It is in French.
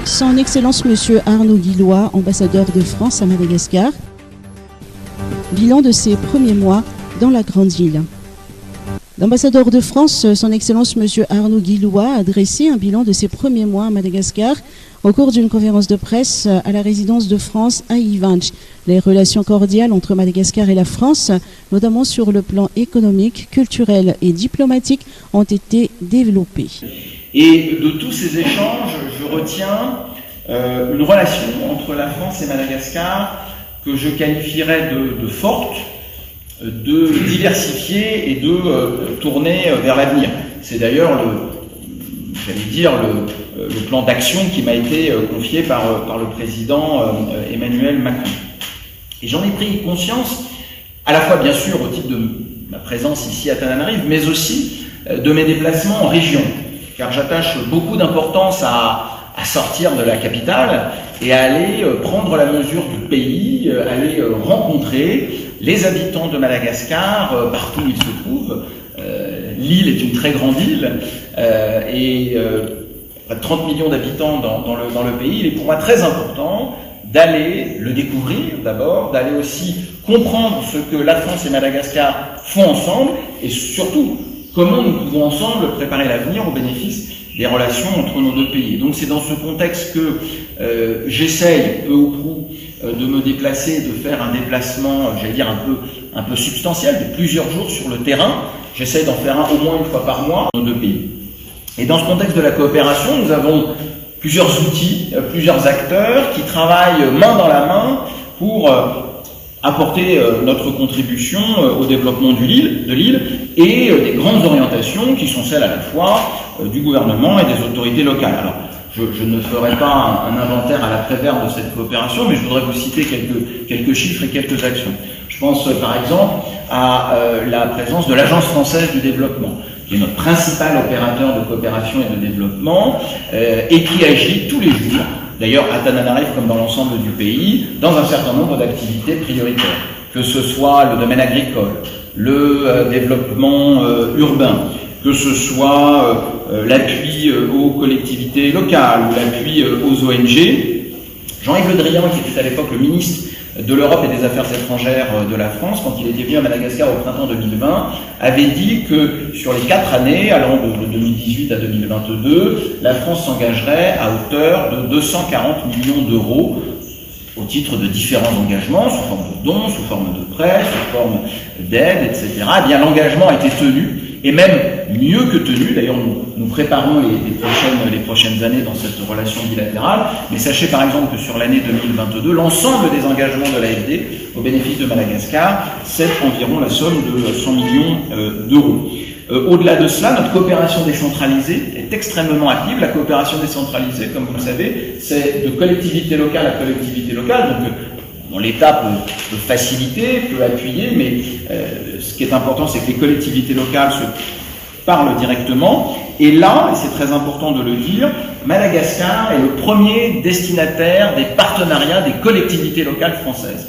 Son Excellence Monsieur Arnaud Guillois, ambassadeur de France à Madagascar. Bilan de ses premiers mois dans la grande île. L'ambassadeur de France, Son Excellence Monsieur Arnaud Guillois, a dressé un bilan de ses premiers mois à Madagascar au cours d'une conférence de presse à la résidence de France à Ivanch. Les relations cordiales entre Madagascar et la France, notamment sur le plan économique, culturel et diplomatique, ont été développées. Et de tous ces échanges, je retiens une relation entre la France et Madagascar que je qualifierais de forte, de diversifier et de tourner vers l'avenir. C'est d'ailleurs le plan d'action qui m'a été confié par le président Emmanuel Macron. Et j'en ai pris conscience, à la fois bien sûr au titre de ma présence ici à Tananarive, mais aussi de mes déplacements en région, car j'attache beaucoup d'importance à sortir de la capitale et à aller prendre la mesure du pays, aller rencontrer les habitants de Madagascar, partout où ils se trouvent. L'île est une très grande île et près de 30 millions d'habitants dans le pays. Il est pour moi très important d'aller le découvrir d'abord, d'aller aussi comprendre ce que la France et Madagascar font ensemble et surtout comment nous pouvons ensemble préparer l'avenir au bénéfice des relations entre nos deux pays. Donc c'est dans ce contexte que j'essaye peu ou prou de me déplacer, de faire un déplacement, j'allais dire un peu substantiel, de plusieurs jours sur le terrain. J'essaye d'en faire un au moins une fois par mois dans nos deux pays. Et dans ce contexte de la coopération, nous avons plusieurs outils, plusieurs acteurs qui travaillent main dans la main pour apporter notre contribution au développement de l'île et des grandes orientations qui sont celles à la fois du gouvernement et des autorités locales. Alors, je ne ferai pas un inventaire à l'après-vert de cette coopération, mais je voudrais vous citer quelques chiffres et quelques actions. Je pense par exemple à la présence de l'Agence française du développement, qui est notre principal opérateur de coopération et de développement, et qui agit tous les jours, d'ailleurs à Tananarive comme dans l'ensemble du pays, dans un certain nombre d'activités prioritaires, que ce soit le domaine agricole, le développement urbain, que ce soit l'appui aux collectivités locales ou l'appui aux ONG. Jean-Yves Le Drian, qui était à l'époque le ministre de l'Europe et des Affaires étrangères de la France, quand il était venu à Madagascar au printemps 2020, avait dit que sur les 4 années, allant de 2018 à 2022, la France s'engagerait à hauteur de 240 millions d'euros au titre de différents engagements, sous forme de dons, sous forme de prêts, sous forme d'aide, etc. Eh bien, l'engagement a été tenu, et même mieux que tenu. D'ailleurs, nous préparons les prochaines années dans cette relation bilatérale. Mais sachez par exemple que sur l'année 2022, l'ensemble des engagements de l'AFD au bénéfice de Madagascar, c'est environ la somme de 100 millions d'euros. Au-delà de cela, notre coopération décentralisée est extrêmement active. La coopération décentralisée, comme vous le savez, c'est de collectivité locale à collectivité locale. Donc, l'État peut faciliter, peut appuyer, mais ce qui est important, c'est que les collectivités locales se parlent directement. Et là, et c'est très important de le dire, Madagascar est le premier destinataire des partenariats des collectivités locales françaises.